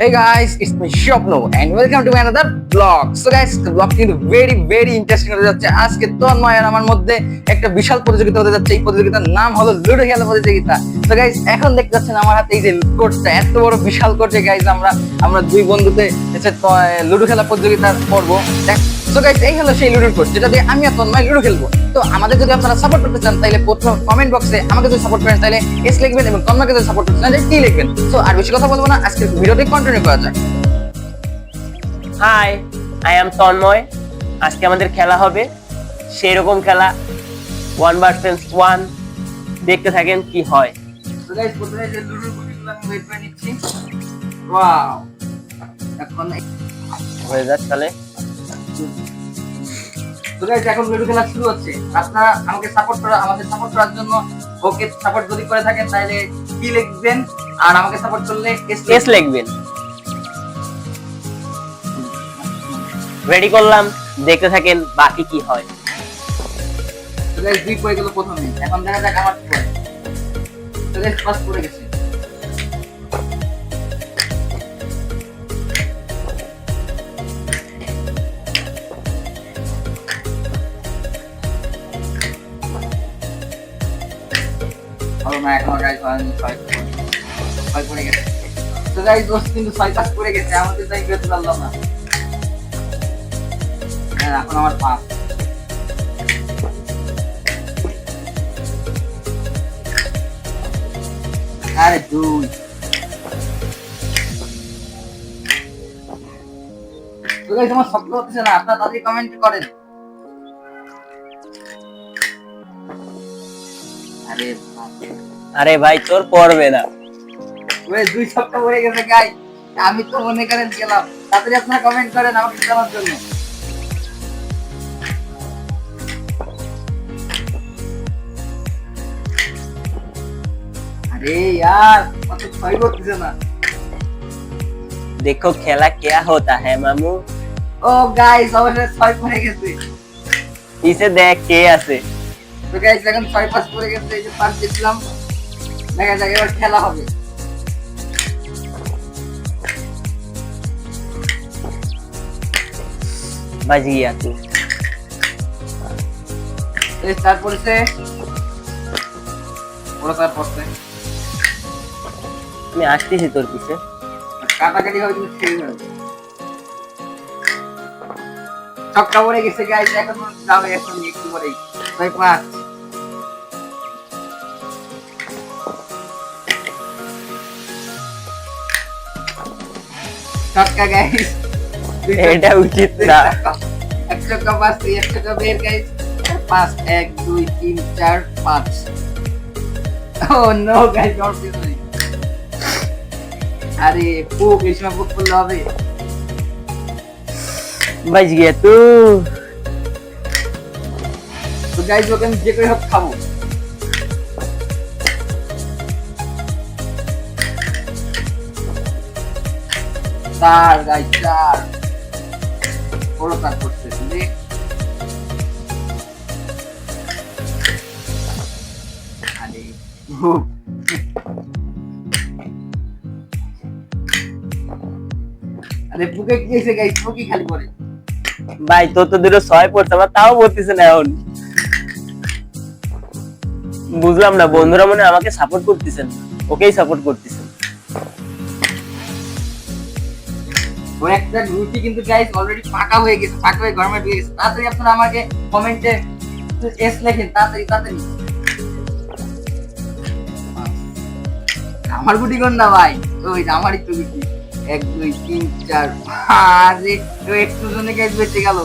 Hey guys, it's me Shopno and welcome to another vlog. So guys, the vlog কিন্তু very interesting হতে যাচ্ছে। আজকে তন্ময় আর আমার মধ্যে একটা বিশাল প্রতিযোগিতা হতে যাচ্ছে। এই প্রতিযোগিতার নাম হলো লুডো খেলা প্রতিযোগিতা। So guys, এখন দেখতে পাচ্ছেন আমার হাতে এই যে কোডটা, এত বড় বিশাল কোড যে গাইস আমরা দুই বন্ধুতে লুডো খেলা প্রতিযোগিতা করব। সো গাইস, এই হলো সেই লুডোর কোড যেটা দিয়ে আমি আর তন্ময় লুডো খেলবো। তো আমাদের যদি আপনারা সাপোর্ট করতে চান তাহলে প্রথম কমেন্ট বক্সে আমাকে যদি সাপোর্ট করেন তাহলে এস লিখবেন এবং তন্ময়কে যদি সাপোর্ট করতে চান তাহলে টি লিখবেন। সো আর বেশি কথা বলবো না, আজকে ভিডিওটি কন্টিনিউ করা যাক। Hi, I am Tanmoy. আজকে আমাদের খেলা হবে সেই রকম খেলা 1 ভার্সেস 1। দেখতে থাকেন কি হয়। সো গাইস, প্রথমে যে লুডোর গুটিগুলো আমি ওয়েট করে নিচ্ছি। ওয়াও, এখন হয়ে যাক তাহলে। তো গাইস, এখন লুডো খেলা শুরু হচ্ছে। আপনারা আমাকে আমাদের সাপোর্ট করার জন্য ওকে সাপোর্ট যদি করে থাকেন তাহলে কি লিখবেন, আর আমাকে সাপোর্ট করলে এস লিখবেন। রেডি করলাম, দেখতে থাকেন বাকি কি হয়। তো গাইস, দুই পড়ে গেল প্রথমে, এখন দেখা যাক আমার কি হয়। তো গাইস, পাস পড়ে গেছে। এখন গাইস ছয় পড়ে গেছে। তো গাইস, দোস্ত কিন্তু 6 পাস পড়ে গেছে, আমাদের তাই বের করলাম না। হ্যাঁ, এখন আমার পাস। আরে দুই। তো গাইস, আমার শব্দ হচ্ছে না, আপনারা তাড়াতাড়ি কমেন্ট করেন। আরে ভাই, তোর পড়বে না। ওই দুই সপ্তাহ পড়ে গেছে গাইস, আমি তো মনে করেন গেলাম। তাড়াতাড়ি আপনারা কমেন্ট করেন আমাকে জানার জন্য। আরে यार, কত ছয় করতেছে না। দেখো খেলা क्या होता है মামু। ও গাইস, আমাদের ছয় পড়ে গেছে। ইসে দেখ কে আছে। তো গাইস, এখন 6 পাস পড়ে গেছে, এই যে পাস দিলাম। দেখা যাক এবার খেলা হবে। বাজ গিয়া তুই। এই স্টার্ট পড়ছে, ওরা তার পড়ছে। আমি আসতেছি তোর পিছে। কাটাকাটি হবে কিন্তু ছেড়ে যাবে। ছক্কা পড়ে গেছে গাইস, এখন যাবে, এখন একটু পরেই 6 পাস। ছক্কা গাইস, এটা উচিত না। এক ছক্কা পাস, এক ছক্কা বের গাইস। 5 1 2 3 4 5। ও নো গাইস, ডট দিই। আরে পুক, এই সময় পুক করলে হবে। বাজ গিয়া তুই। তো গাইস, ওকে আমি যে করে হোক খাবো। চার গাইস, চার। বড় কাজ করছে তুমি। আরে আরে বুকে কি হয়েছে গাইস, বুকি খালি করে। ভাই, তোর তো দুটো 6 পড়ছে, আমার তাও পড়তেছে না এখন। বুঝলাম না, বন্ধুরা মনে হয় আমাকে সাপোর্ট করতেছেন, ওকেই সাপোর্ট করতেছেন। ও একটা রুটি কিন্তু গাইস অলরেডি পাকা হয়ে গেছে, পাকা হয়ে গরমে দিয়ে গেছে। তাড়াতাড়ি আপনারা আমাকে কমেন্টে এস লেখেন, তাড়াতাড়ি। আমার গুটি কোন না ভাই, ওই আমারই তো গুটি। 1 2 3 4। আরে তো একটু জন্য গাইস বেঁচে গেল।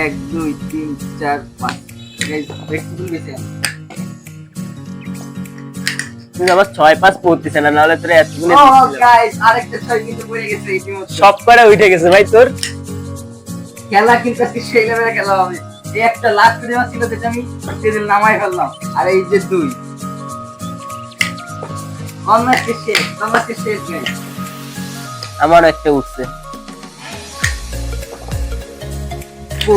1 2 3 4 5 গাইস, একটু জন্য বেঁচে গেল। তুই আমার 6 পাস পড়তেছে না, নাহলে তোর এতগুলো ও গাইস, আরেকটা ছয় কিন্তু পড়ে গেছে ইতিমধ্যে। সব করে উঠে গেছে ভাই তোর। খেলা কিন্তু আজকে সেই লেভেলে খেলা হবে। এই একটা লাস্ট দেওয়া ছিল যেটা আমি সেদিন নামাই ফেললাম। আর এই যে দুই, অলমোস্ট শেষ গাইস। আমারও একটা উঠছে। ও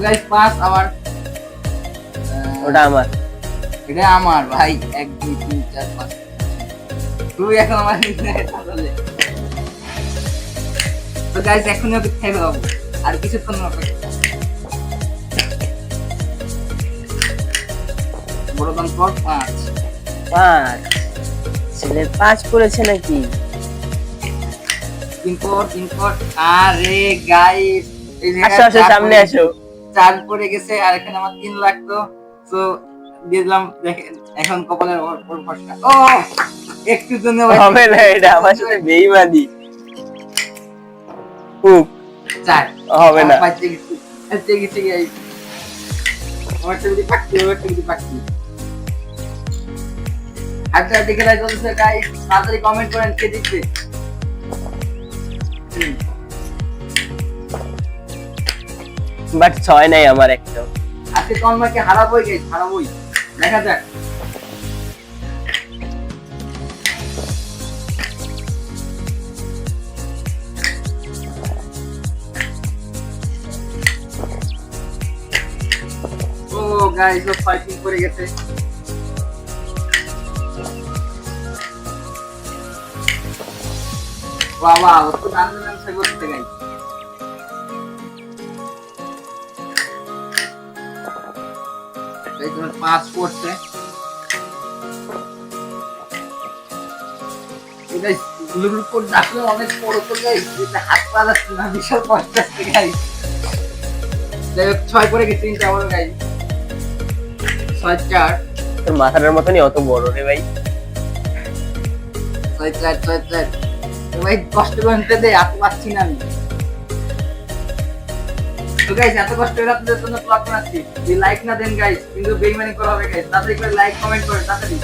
গাইস, পাস আবার ওটা আমার। এটা আমার ভাই, 1 2 3 4 5। তুই এখন আমার তাহলে তো গাইস এখনই ওকে খেয়ে ফেলাবো, আর কিছুক্ষণ অপেক্ষা। বড় দাম পর 5। 5 ছেলের 5 পড়েছে নাকি? 3 পর। আরে গাইস এই যে আসো আসো সামনে আসো। 4 পড়ে গেছে, আর এখানে আমার 3 লাগতো, তো দিয়ে দিলাম। দেখেন এখন কপালের ওপর ফসকা। ও একটু জন্য হবে না, এটা আমার সাথে বেইমানি। উপ 4 হবে না। বাচ্চা গেছে গাইস। আমার সাথে পাক্কি। আপনারা দেখে লাইক করুন গাইস, তাড়াতাড়ি কমেন্ট করেন কে জিতবে। বাট 6 নাই আমার একটা। আজকে তন্ময়কে হারাবোই গাইস, হারাবোই, দেখা যাক। ও গাইস ও ফাইটিং করে গেছে। বাবা ও তো দান সে করতে গাইস। এই তোমার 5 পড়ছে। এই গাইস লুলু কোড আসলে অনেক বড় তো গাইস, এটা হাত পা যাচ্ছে না, বিশাল কষ্ট হচ্ছে গাইস। যাই হোক 6 পড়ে গেছে কিন্তু আমার গাইস। 6 4 তোর মাথাটার মতনই অত বড় রে ভাই। 6 4 ভাই কষ্ট করে নিতে দে, এত পাচ্ছি না আমি। তো গাইস এত কষ্ট করে আপনাদের জন্য ব্লগ বানাচ্ছি, যদি লাইক না দেন গাইস কিন্তু বেইমানি করা হবে গাইস। তাড়াতাড়ি করে লাইক কমেন্ট করেন তাড়াতাড়ি।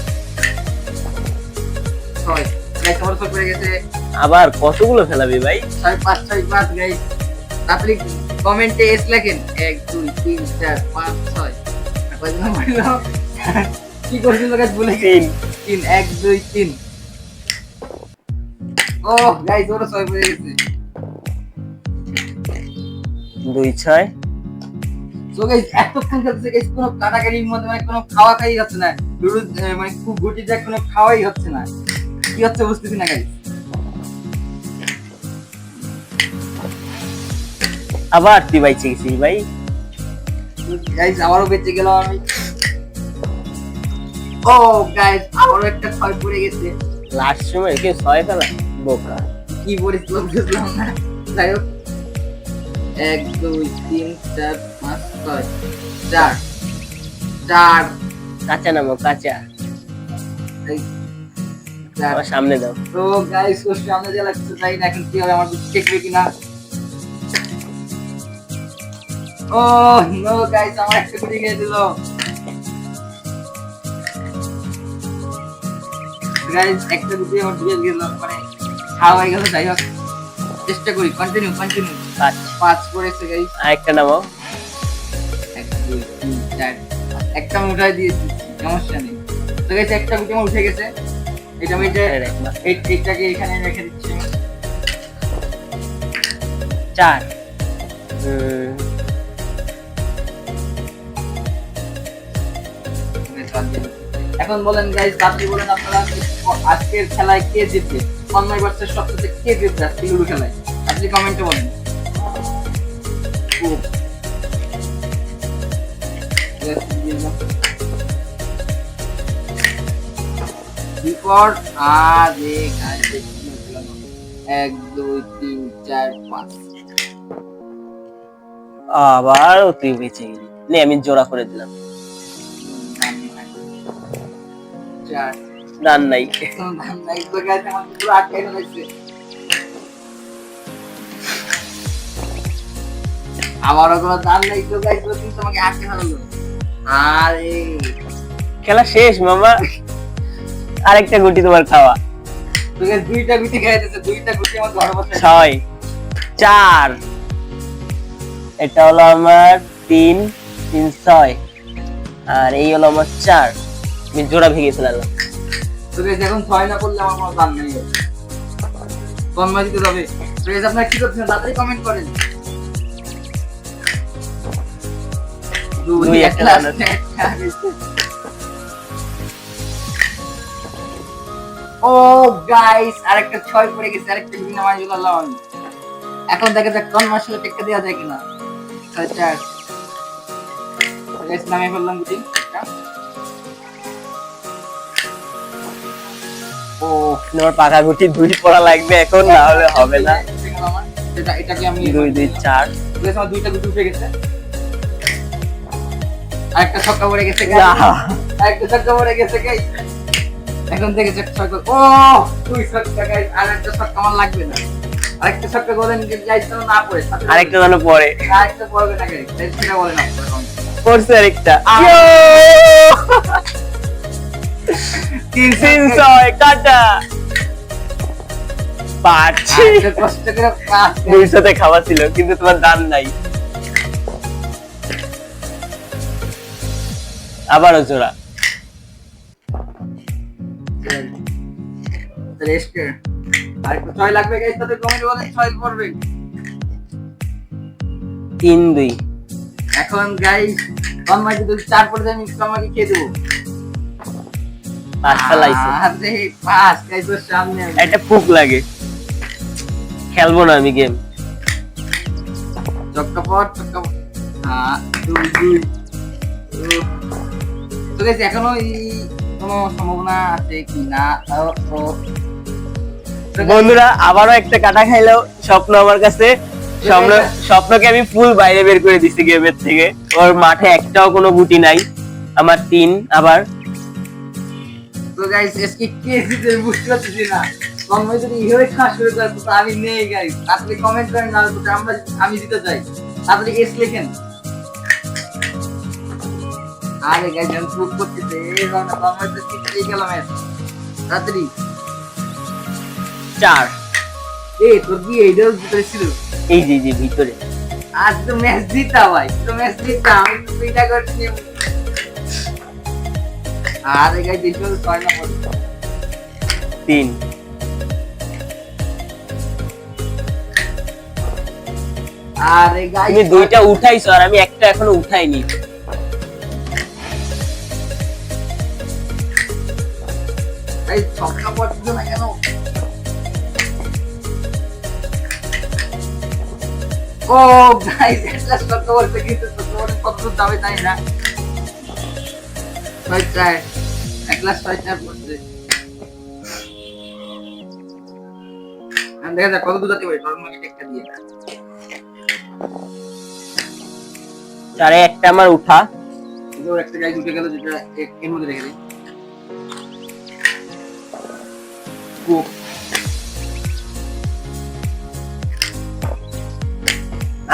6 গাইস আমার সব পড়ে গেছে। আবার কতগুলো ফেলাবি ভাই? 6 5 গাইস, তাড়াতাড়ি কমেন্টে এস লেখেন। 1 2 3 4 5 6 কয়জন মারলো? কি করছিল গাইস বলে 3 1 2 3। ও গাইস ওরা 6 পড়ে গেছে। 2 6 সো গাইস এতক্ষণ খেলতেছে গাইস, কোনো কাটাকাটির মধ্যে মানে কোনো খাওয়া খাই যাচ্ছে না, লুডু মানে খুব গুটি যা কোনো খাওয়াই হচ্ছে না, কি হচ্ছে বুঝতেছি না গাইস। আবার তুই বাইচে গেছিস ভাই। গাইস আবারও বেঁচে গেলাম আমি। ও গাইস আবারও একটা 6 পড়ে গেছে। লাস্ট সময় কেউ 6 ফেলা বোকা। কি পড়েছিল বুঝলাম না। যাই হোক 1 2 3 4 5 6 4 কাঁচা নামো কাঁচা। 4। আমার সামনে দাও। তো গাইস ওর সামনে যে লাগছে তাই না, এখন কি হবে আমার দেখবে কিনা। ও নো গাইস আমার একটা গুটি খেয়ে দিল। গাইস একটা গুটি আমার ঢুকে গেল, মানে খাওয়া হয়ে গেল। যাই হোক চেষ্টা করি, কন্টিনিউ 5 পড়েছে গাইস। আর একটা নামো। 1 2 3 4 একটা আমি উঠাই দিয়েছি, সমস্যা নেই। তো গাইস একটা গুটি আমার উঠে গেছে, এটা আমি এইটাকে এখানে রেখে দিচ্ছি। 4 এখন বলেন গাইস, আপনি বলেন আপনারা আজকের খেলায় কে জিতবে, তন্ময় ভার্সেস সবচেয়ে কে জিতবে আজকে লুডো খেলায়, আপনি কমেন্টে বলেন। রিপোর্ট আরে গাইস 1 2 3 4 5। আবার তুই বেঁচে গেলি। নে আমি জোড়া করে দিলাম। 4 দান নাই। ধান নাই তো গাইস, আমার পুরো আটকে গেছে। আমারও কোনো দান নাই তো গাইস, কিন্তু আমাকে আটকে ফেললো। আরে খেলা শেষ মামা। আরেকটা গুটি তোমার খাওয়া। তোকে দুইটা গুটি খাইতেছে, দুইটা গুটি আমার ঘরে বসে। 6 4 এটা হলো আমার 3 3 6 আর এই হলো আমার 4। আমি জোড়া ভেঙে ফেলালাম। তোকে যখন 6 না করলে আমার কোনো দান নাই। তন্ময় দিতে যাবে। তো গাইস আপনারা কি করছেন তাড়াতাড়ি কমেন্ট করেন। দুই একটা last run আছে। ও গাইস আরেকটা 6 পড়ে গেছে, আরেকটা বিনা মাইজ লন। এখন দেখা যাক কোন মাসে টেক্কা দেওয়া যায় কিনা। 6-4 গাইস নামে ফেললাম গুটি। ও তোমার পাকা গুটি দুই পড়া লাগবে এখন, না হলে হবে না। এটাকে আমি 2 2 4 গাইস আমার দুইটা গুটি উঠে গেছে। আরেকটা ছক্কা পড়ে গেছে না। আরেকটা ছক্কা পড়ে গেছে গাইস। এখন থেকে ছক্কা ও দুই ছক্কা গাইস, আরেকটা ছক্কা আমার লাগবে না। আরেকটা ছক্কা গোলেন গাইস তো না পড়ে। আরেকটা যেন পড়ে। আরেকটা পড়বে না গাইস, সেটা বলে না। পড়ছে আরেকটা। তিন ছয় কাটা পাচ্ছি। কষ্ট করে পাস 200 তে খাওয়া ছিল কিন্তু তোমার দাম নাই। আবারও জোড়া। রেস্ট আরেকটা 6 লাগবে গাইস, তাতে কমেন্ট বলেন 6 পড়বে। 3 2 এখন গাইস তন্ময় যদি 4 পড়ে যায় আমি তোমাকে খেয়ে দেবো। পাঁচ ফেলাইছে। আরে পাস গাইস ওর সামনে একটা ফুক লাগে, খেলবো না আমি গেম। ছক্কা পড় ছক্কা দুই দুই। তো গাইস এখনো কোনো সম্ভাবনা আছে কি না? ও বন্ধুরা আবারও একটা কাটা খাইলো স্বপ্ন আমার কাছে। স্বপ্নকে আমি ফুল বাইরে বের করে দিছি গেমের থেকে। ওর মাঠে একটাও কোনো গুটি নাই। আমার 3 আবার। তো গাইস এসকে কেজিতে বুঝতে পারছি না। তন্ময় যদি ইহরে খাওয়া শুরু করে তো আমি নেই গাইস। আপনি কমেন্ট করেন না তো আমি দিতে চাই। আপনি এস লেখেন। আরে গাইস আমি প্রুভ করতেছি এই জন্য তন্ময় তো জিতেই গেল ম্যাচ। তাড়াতাড়ি 4 তোর কি এইটাও ভিতরে ছিল? এই যে ভিতরে। আজ তো ম্যাচ জিতা ভাই, তো ম্যাচ জিতা। আমি তো এটা করছি। আরে গাইস দিশো 6 না পড়ে 3 আরে গাইস তুমি দুইটা উঠাইছো আর আমি একটা এখনো উঠাইনি। এই ছক্কা পড়ছে না কেন? ও গাইস এটা ছক্কা পড়ছে কিন্তু ছক্কা কত দামে তাই না? 6-4 এক গ্লাস 6-4 পড়ছে। আমি দেখা যাক কত দুটাতে পারি নরমালি টেক্কা দিয়ে। 4 এ একটা আমার উঠা। এবার একটা গাইস উঠে গেল যেটা এর মধ্যে রেখে দিই। ও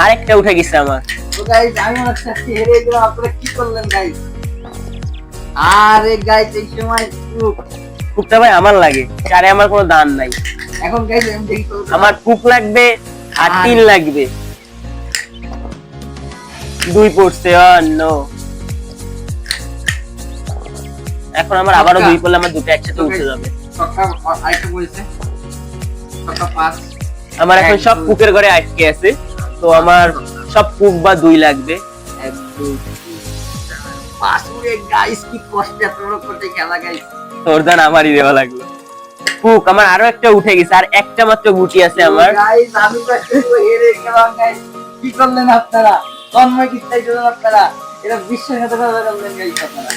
আরেকটা উঠে গেছে আমার। তো গাইস আমি মনে হচ্ছে হেরে গেলাম। আপনারা কি করলেন গাইস? আরে গাইস এই সময় ফুকটা ভাই আমার লাগে। 4 এ আমার কোনো দান নাই। এখন গাইস আমি দেখি তো আমার ফুক লাগবে আর 3 লাগবে। 2 পড়ছে। নো এখন আমার আবারও 2 পড়লে আমার দুটো একসাথে উঠে যাবে। ছক্কা আরেকটা পড়েছে। ছক্কা পাস। আমার এখন সব পুকের ঘরে আটকে আছে, তো আমার সব পুক বা 2 লাগবে। 1 2 পাস উড়ে গাইস কি কষ্ট এত বড় করতে খেলা গাইস। তোর দান আমারই দেওয়া লাগলো। পুক আমার আরো একটা উঠে গেছে আর একটা মাত্র গুটি আছে আমার। গাইস আমি তো হেরে গেলাম গাইস। কি করলেন আপনারা? তন্ময় কি চাইছিলেন আপনারা? এটা বিশ্বাসঘাতকতা করলেন গাইস আপনারা।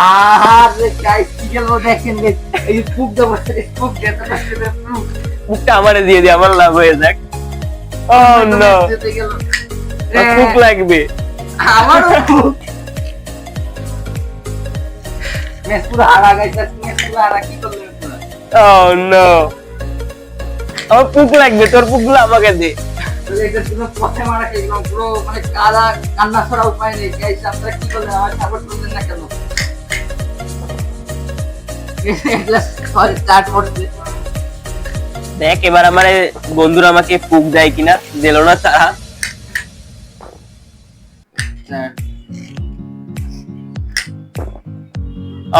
আরে গাইস কি গেল দেখেন গাইস। এই পুক দেবো পুক যেতে পারছে পুক। পুকটা আমারে দিয়ে দে, আমার লাভ হয়ে যাক। ও নো যেতে গেল। পুক লাগবে। আমারও পুক। ম্যাচ পুরো হারা গাইস। ম্যাচ পুরো হারা। কি করলেন আপনারা? ও নো আমার পুক লাগবে, তোর পুকগুলো আমাকে দে। এটা শুধু পথে মারা খেলাম পুরো মানে কান্না ছাড়া উপায় নেই গাইস। আপনারা কি করলেন? আমার সাপোর্ট করলেন না কেন? স্টার্ট করছে। দেখ এবার আমার বন্ধুরা আমাকে পুক দেয় কিনা, দিল না তারা।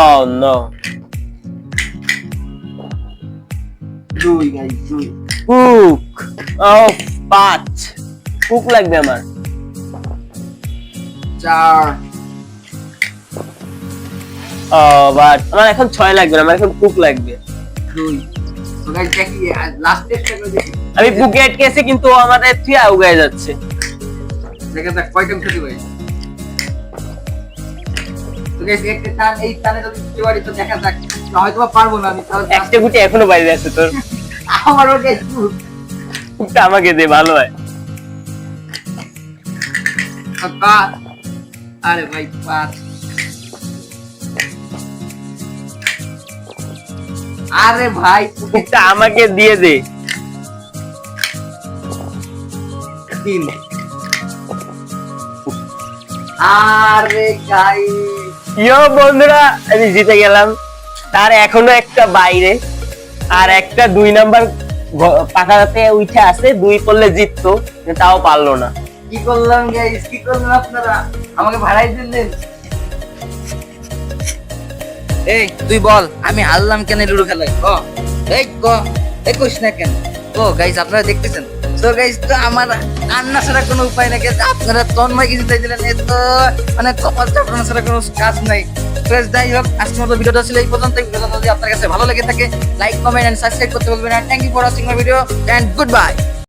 ও নো দুই গাইস দুই। পুক। ও 5 পুক লাগবে আমার। 4 ও বাট আমার এখন 6 লাগবে না, আমার এখন কুক লাগবে। 2 তো গাইস দেখি লাস্ট টেস্ট করে দেখি আমি বুকে আটকে আছি কিন্তু ও আমাদের থেকে আউগায় যাচ্ছে। দেখা যাক কয়টা খেতে পারি। তো গাইস একটা টান এই টানে যদি দিতে পারি তো দেখা যাক, না হয়তো বা পারবো না আমি, তাহলে একটা গুটি এখনো বাইরে আছে তোর। আমারও গাইস কুকটা আমাকে দে, ভালো হয়। আরে ভাই 5 আরে ভাই কুকটা আমাকে দিয়ে দে। 3 আরে গাইস ইয়ো বন্ধুরা, আমি জিতে গেলাম। তার এখনো একটা বাইরে, আর একটা 2 নাম্বার পাকাতে উঠে আছে, 2 করলে জিততো, কিন্তু তাও পারলো না। কি করলাম গাইস, কি করলেন আপনারা, আমাকে ভাড়াই দিলেন। এই তুই বল আমি হারলাম কেন লুডো খেলায়, ক এই ক এই কইস না কেন। ও গাইস আপনারা দেখতেছেন, তো গাইস তো আমার কান্না ছাড়া কোনো উপায় নাই, আপনারা তন্ময় কিছু চাই দিলেন, এ তো মানে কপাল চাপড়ানো ছাড়া কোনো কাজ নাই। তো guys, যাই হোক আজকের মতো ভিডিওটা ছিল এই পর্যন্ত। ভিডিওটা যদি আপনার কাছে ভালো লেগে থাকে লাইক কমেন্ট এন্ড সাবস্ক্রাইব করতে বলবেন না। Thank you for watching my video and good bye.